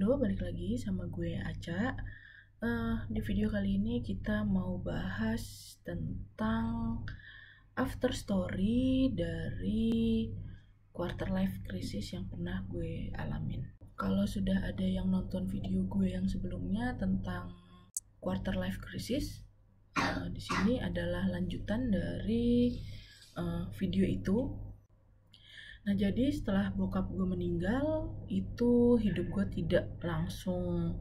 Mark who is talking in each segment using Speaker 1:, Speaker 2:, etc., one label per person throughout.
Speaker 1: Halo, balik lagi sama gue Aca. Di video kali ini kita mau bahas tentang after story dari quarter life crisis yang pernah gue alamin. Kalau sudah ada yang nonton video gue yang sebelumnya tentang quarter life crisis, di sini adalah lanjutan dari video itu. Nah, jadi setelah bokap gue meninggal, itu hidup gue tidak langsung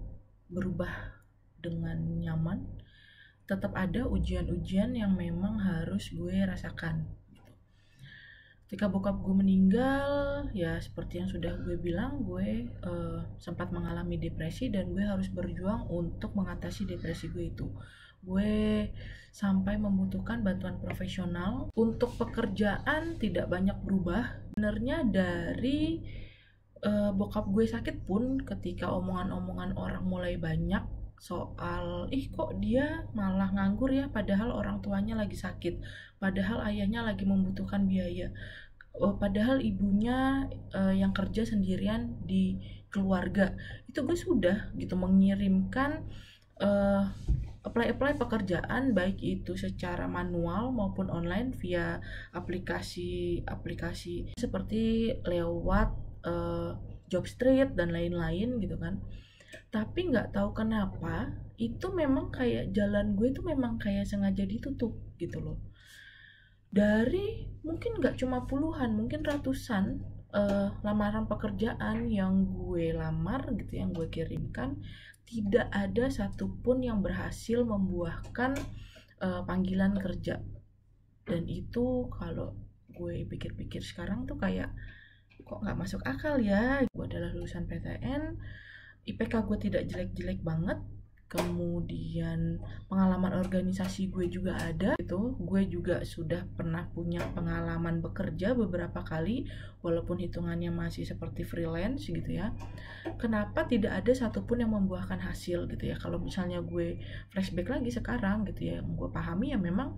Speaker 1: berubah dengan nyaman. Tetap ada ujian-ujian yang memang harus gue rasakan. Ketika bokap gue meninggal, ya seperti yang sudah gue bilang, gue sempat mengalami depresi dan gue harus berjuang untuk mengatasi depresi gue itu. Gue sampai membutuhkan bantuan profesional. Untuk pekerjaan tidak banyak berubah. Sebenarnya dari bokap gue sakit pun, ketika omongan-omongan orang mulai banyak soal kok dia malah nganggur ya, padahal orang tuanya lagi sakit, padahal ayahnya lagi membutuhkan biaya, padahal ibunya yang kerja sendirian di keluarga. Itu gue sudah gitu mengirimkan apply pekerjaan, baik itu secara manual maupun online via aplikasi seperti lewat Jobstreet dan lain-lain gitu kan. Tapi nggak tahu kenapa itu memang kayak jalan gue itu memang kayak sengaja ditutup gitu loh. Dari mungkin nggak cuma puluhan, mungkin ratusan lamaran pekerjaan yang gue lamar gitu, yang gue kirimkan, tidak ada satupun yang berhasil membuahkan panggilan kerja. Dan itu kalau gue pikir-pikir sekarang tuh kayak kok nggak masuk akal ya. Gue adalah lulusan PTN, IPK gue tidak jelek-jelek banget, kemudian pengalaman organisasi gue juga ada gitu. Gue juga sudah pernah punya pengalaman bekerja beberapa kali, walaupun hitungannya masih seperti freelance gitu ya. Kenapa tidak ada satupun yang membuahkan hasil gitu ya? Kalau misalnya gue flashback lagi sekarang gitu ya, yang gue pahami ya memang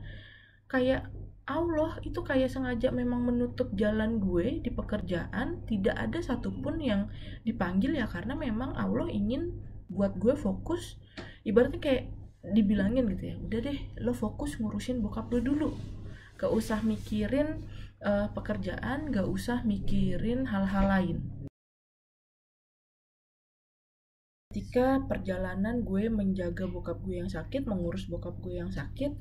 Speaker 1: kayak Allah itu kayak sengaja memang menutup jalan gue di pekerjaan. Tidak ada satupun yang dipanggil ya, karena memang Allah ingin buat gue fokus. Ibaratnya kayak dibilangin gitu ya, udah deh lo fokus ngurusin bokap lo dulu, gak usah mikirin pekerjaan, gak usah mikirin hal-hal lain. Ketika perjalanan gue menjaga bokap gue yang sakit, mengurus bokap gue yang sakit,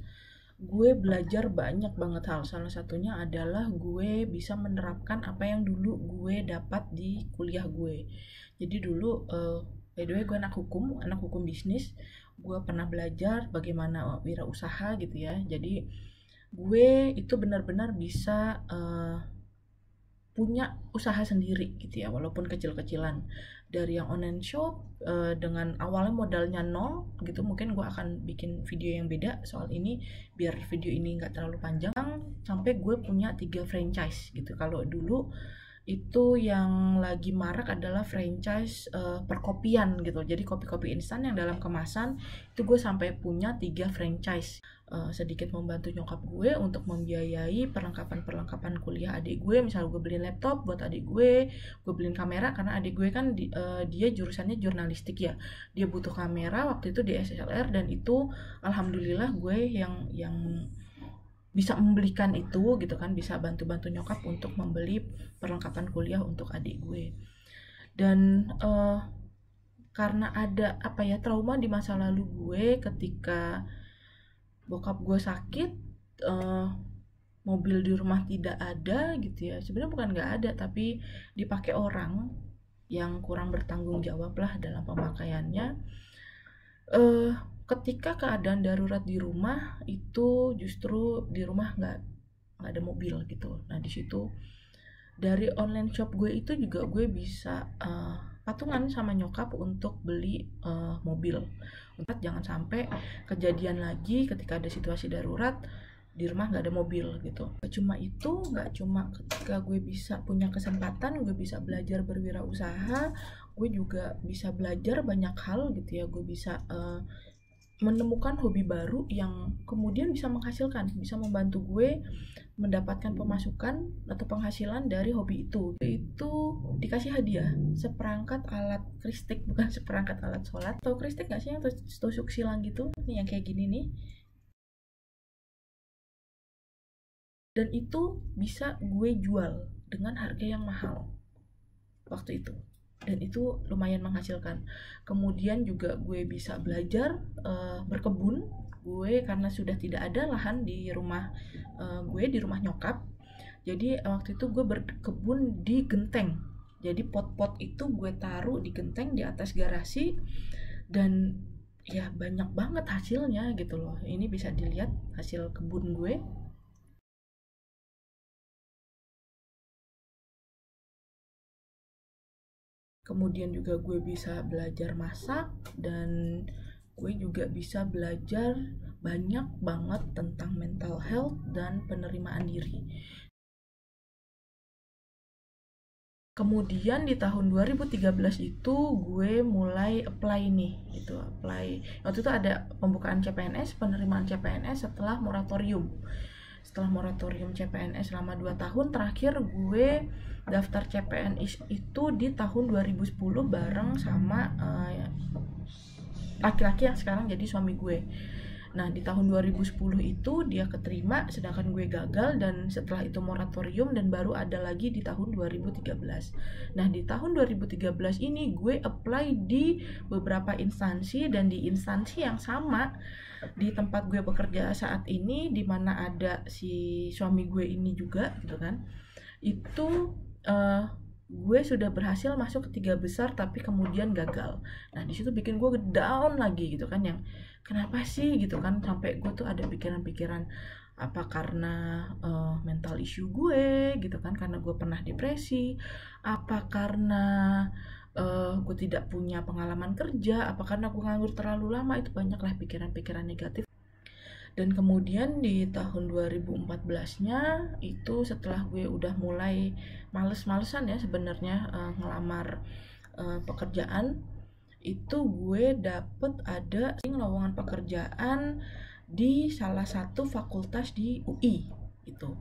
Speaker 1: gue belajar banyak banget hal. Salah satunya adalah gue bisa menerapkan apa yang dulu gue dapat di kuliah gue. Jadi dulu by the way gue anak hukum bisnis. Gue pernah belajar bagaimana wirausaha gitu ya. Jadi gue itu benar-benar bisa punya usaha sendiri gitu ya, walaupun kecil-kecilan. Dari yang online shop, dengan awalnya modalnya nol gitu. Mungkin gue akan bikin video yang beda soal ini biar video ini nggak terlalu panjang. Sampai gue punya 3 franchise gitu. Kalau dulu itu yang lagi marak adalah franchise perkopian gitu. Jadi kopi-kopi instan yang dalam kemasan itu gue sampai punya 3 franchise. Sedikit membantu nyokap gue untuk membiayai perlengkapan kuliah adik gue. Misalnya gue beliin laptop buat adik gue beliin kamera karena adik gue kan dia jurusannya jurnalistik ya. Dia butuh kamera waktu itu di SSLR, dan itu alhamdulillah gue yang bisa membelikan itu gitu kan, bisa bantu-bantu nyokap untuk membeli perlengkapan kuliah untuk adik gue. Dan karena ada trauma di masa lalu gue ketika bokap gue sakit, mobil di rumah tidak ada gitu ya. Sebenarnya bukan nggak ada, tapi dipakai orang yang kurang bertanggung jawab lah dalam pemakaiannya. Ketika keadaan darurat di rumah itu justru di rumah nggak ada mobil gitu. Nah di situ dari online shop gue itu juga gue bisa patungan sama nyokap untuk beli mobil. Untuk jangan sampai kejadian lagi ketika ada situasi darurat di rumah nggak ada mobil gitu. Nggak cuma ketika gue bisa punya kesempatan, gue bisa belajar berwirausaha, gue juga bisa belajar banyak hal gitu ya. Gue bisa menemukan hobi baru yang kemudian bisa menghasilkan, bisa membantu gue mendapatkan pemasukan atau penghasilan dari hobi itu. Itu dikasih hadiah seperangkat alat kristik, bukan seperangkat alat sholat. Tau kristik gak sih yang tusuk silang gitu, nih yang kayak gini nih. Dan itu bisa gue jual dengan harga yang mahal waktu itu, dan itu lumayan menghasilkan. Kemudian juga gue bisa belajar berkebun. Gue karena sudah tidak ada lahan di rumah gue, di rumah nyokap, jadi waktu itu gue berkebun di genteng. Jadi pot-pot itu gue taruh di genteng di atas garasi, dan ya banyak banget hasilnya gitu loh. Ini bisa dilihat hasil kebun gue. Kemudian juga gue bisa belajar masak, dan gue juga bisa belajar banyak banget tentang mental health dan penerimaan diri. Kemudian di tahun 2013 itu gue mulai apply nih, gitu, apply. Waktu itu ada pembukaan CPNS, penerimaan CPNS setelah moratorium. Setelah moratorium CPNS selama 2 tahun, terakhir gue daftar CPNS itu di tahun 2010 bareng sama laki-laki yang sekarang jadi suami gue. Nah, di tahun 2010 itu dia keterima, sedangkan gue gagal, dan setelah itu moratorium, dan baru ada lagi di tahun 2013. Nah, di tahun 2013 ini gue apply di beberapa instansi, dan di instansi yang sama di tempat gue bekerja saat ini, di mana ada si suami gue ini juga gitu kan. Itu gue sudah berhasil masuk ke 3 besar, tapi kemudian gagal. Nah, di situ bikin gue down lagi gitu kan, yang kenapa sih gitu kan, sampai gue tuh ada pikiran-pikiran apa karena mental issue gue gitu kan, karena gue pernah depresi, apa karena gue tidak punya pengalaman kerja, apa karena gue nganggur terlalu lama. Itu banyaklah pikiran-pikiran negatif. Dan kemudian di tahun 2014-nya itu setelah gue udah mulai males-malesan ya sebenarnya ngelamar pekerjaan, itu gue dapet ada lowongan pekerjaan di salah satu fakultas di UI gitu.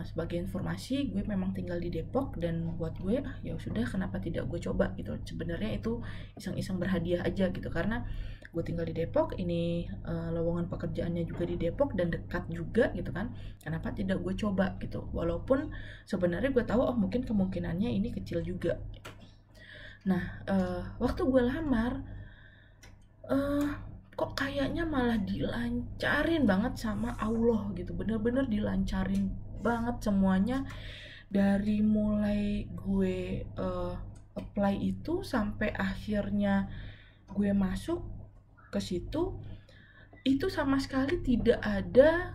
Speaker 1: Sebagai informasi, gue memang tinggal di Depok, dan buat gue ya sudah, kenapa tidak gue coba gitu. Sebenarnya itu iseng-iseng berhadiah aja gitu, karena gue tinggal di Depok, ini lowongan pekerjaannya juga di Depok dan dekat juga gitu kan, kenapa tidak gue coba gitu, walaupun sebenarnya gue tahu mungkin kemungkinannya ini kecil juga. Nah, waktu gue lamar kok kayaknya malah dilancarin banget sama Allah gitu, bener-bener dilancarin banget semuanya. Dari mulai gue apply itu sampai akhirnya gue masuk ke situ, itu sama sekali tidak ada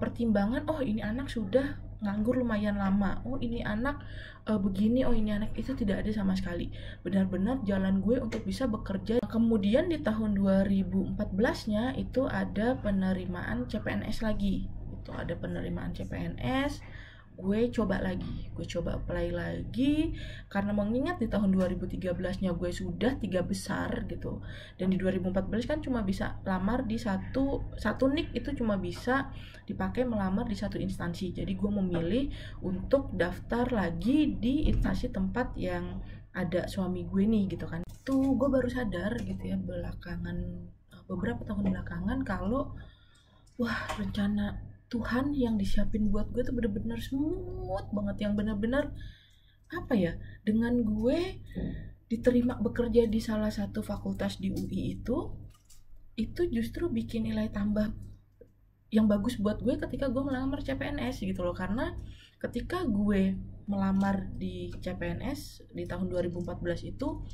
Speaker 1: pertimbangan, oh ini anak sudah nganggur lumayan lama, oh ini anak begini, oh ini anak itu, tidak ada sama sekali. Benar-benar jalan gue untuk bisa bekerja. Kemudian di tahun 2014-nya itu ada penerimaan CPNS lagi. Itu ada penerimaan CPNS. Gue coba apply lagi, karena mengingat di tahun 2013-nya gue sudah 3 besar gitu, dan di 2014 kan cuma bisa lamar di satu nik, itu cuma bisa dipakai melamar di satu instansi. Jadi gue memilih untuk daftar lagi di instansi tempat yang ada suami gue nih gitu kan. Tuh gue baru sadar gitu ya beberapa tahun belakangan, kalau wah, rencana Tuhan yang disiapin buat gue tuh bener-bener smooth banget, yang bener-bener apa ya, dengan gue diterima bekerja di salah satu fakultas di UI itu justru bikin nilai tambah yang bagus buat gue ketika gue melamar CPNS gitu loh. Karena ketika gue melamar di CPNS di tahun 2014 itu,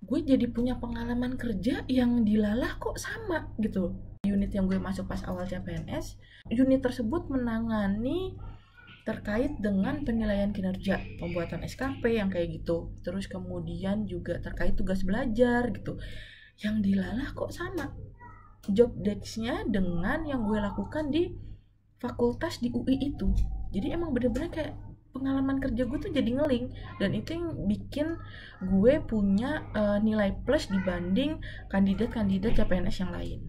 Speaker 1: gue jadi punya pengalaman kerja yang dilalah kok sama gitu. Unit yang gue masuk pas awal CPNS, unit tersebut menangani terkait dengan penilaian kinerja, pembuatan SKP yang kayak gitu, terus kemudian juga terkait tugas belajar gitu, yang dilalah kok sama job desk-nya dengan yang gue lakukan di fakultas di UI itu. Jadi emang bener-bener kayak pengalaman kerja gue tuh jadi ngeling, dan itu yang bikin gue punya nilai plus dibanding kandidat-kandidat CPNS yang lain.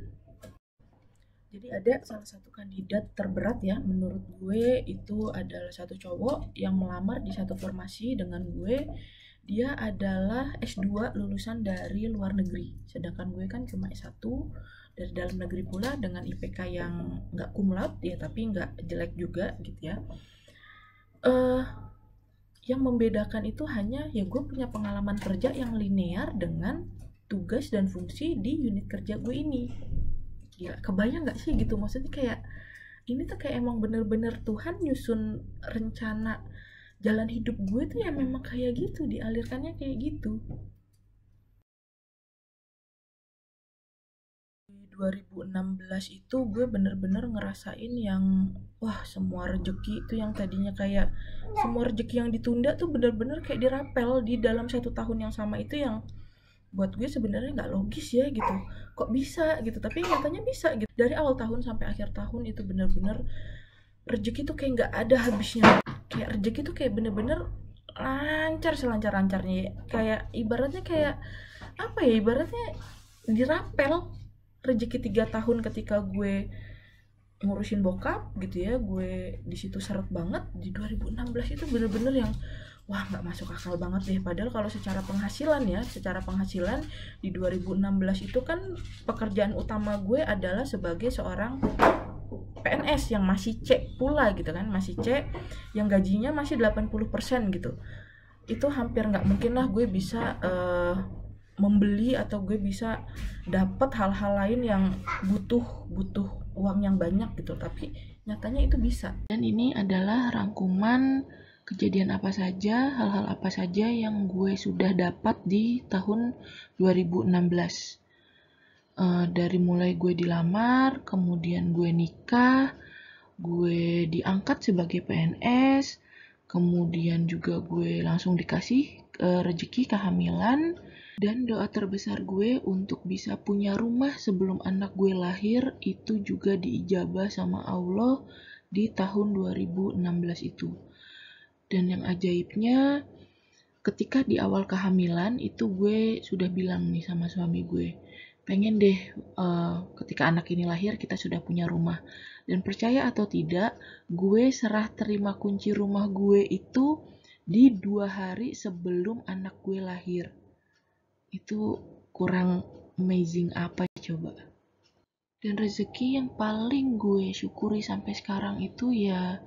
Speaker 1: Jadi ada salah satu kandidat terberat ya menurut gue, itu adalah satu cowok yang melamar di satu formasi dengan gue. Dia adalah S2 lulusan dari luar negeri, sedangkan gue kan cuma S1 dari dalam negeri pula dengan IPK yang nggak cum laude ya, tapi nggak jelek juga gitu ya. Yang membedakan itu hanya ya gue punya pengalaman kerja yang linear dengan tugas dan fungsi di unit kerja gue ini. Gila, kebayang gak sih gitu, maksudnya kayak ini tuh kayak emang bener-bener Tuhan nyusun rencana jalan hidup gue tuh ya memang kayak gitu, dialirkannya kayak gitu. Di 2016 itu gue bener-bener ngerasain yang wah, semua rejeki itu yang tadinya kayak semua rejeki yang ditunda tuh bener-bener kayak dirapel di dalam 1 tahun yang sama, itu yang buat gue sebenarnya nggak logis ya gitu, kok bisa gitu, tapi nyatanya bisa gitu. Dari awal tahun sampai akhir tahun itu bener-bener rezeki tuh kayak nggak ada habisnya, kayak rezeki tuh kayak bener-bener lancar selancar-lancarnya, kayak ibaratnya kayak apa ya, ibaratnya dirapel rezeki 3 tahun ketika gue ngurusin bokap gitu ya, gue di situ seret banget. Di 2016 itu bener-bener yang wah, nggak masuk akal banget deh. Padahal kalau secara penghasilan ya, secara penghasilan di 2016 itu kan pekerjaan utama gue adalah sebagai seorang PNS yang masih C pula gitu kan, masih C yang gajinya masih 80% gitu. Itu hampir nggak mungkin lah gue bisa membeli atau gue bisa dapat hal-hal lain yang butuh uang yang banyak gitu, tapi nyatanya itu bisa. Dan ini adalah rangkuman kejadian apa saja, hal-hal apa saja yang gue sudah dapat di tahun 2016. Dari mulai gue dilamar, kemudian gue nikah, gue diangkat sebagai PNS, kemudian juga gue langsung dikasih rezeki kehamilan. Dan doa terbesar gue untuk bisa punya rumah sebelum anak gue lahir itu juga diijabah sama Allah di tahun 2016 itu. Dan yang ajaibnya, ketika di awal kehamilan itu gue sudah bilang nih sama suami gue, pengen deh ketika anak ini lahir kita sudah punya rumah. Dan percaya atau tidak, gue serah terima kunci rumah gue itu di 2 hari sebelum anak gue lahir. Itu kurang amazing apa coba. Dan rezeki yang paling gue syukuri sampai sekarang itu ya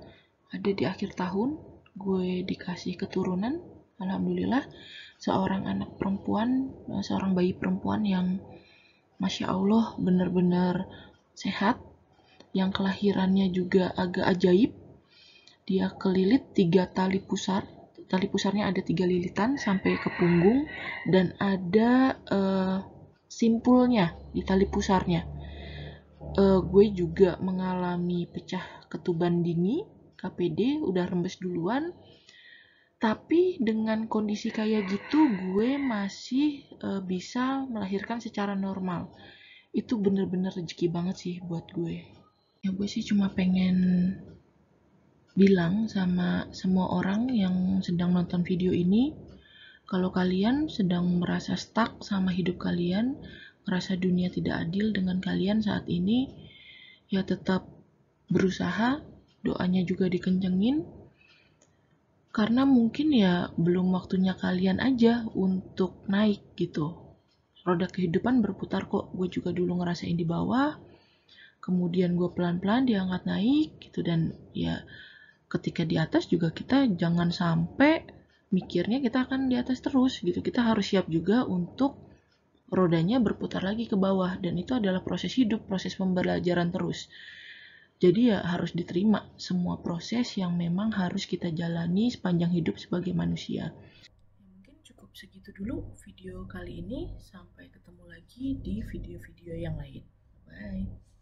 Speaker 1: ada di akhir tahun, gue dikasih keturunan, alhamdulillah, seorang anak perempuan, seorang bayi perempuan yang Masya Allah benar-benar sehat, yang kelahirannya juga agak ajaib. Dia kelilit 3 tali pusar, tali pusarnya ada 3 lilitan sampai ke punggung, dan ada simpulnya di tali pusarnya. Gue juga mengalami pecah ketuban dini, KPD, udah rembes duluan. Tapi dengan kondisi kayak gitu gue masih bisa melahirkan secara normal. Itu bener-bener rezeki banget sih buat gue. Ya gue sih cuma pengen bilang sama semua orang yang sedang nonton video ini, kalau kalian sedang merasa stuck sama hidup kalian, merasa dunia tidak adil dengan kalian saat ini, ya tetap berusaha, doanya juga dikencengin, karena mungkin ya belum waktunya kalian aja untuk naik gitu. Roda kehidupan berputar kok, gue juga dulu ngerasain di bawah, kemudian gue pelan-pelan diangkat naik gitu. Dan ya ketika di atas juga kita jangan sampai mikirnya kita akan di atas terus gitu. Kita harus siap juga untuk rodanya berputar lagi ke bawah, dan itu adalah proses hidup, proses pembelajaran terus. Jadi ya harus diterima semua proses yang memang harus kita jalani sepanjang hidup sebagai manusia. Mungkin cukup segitu dulu video kali ini, sampai ketemu lagi di video-video yang lain. Bye.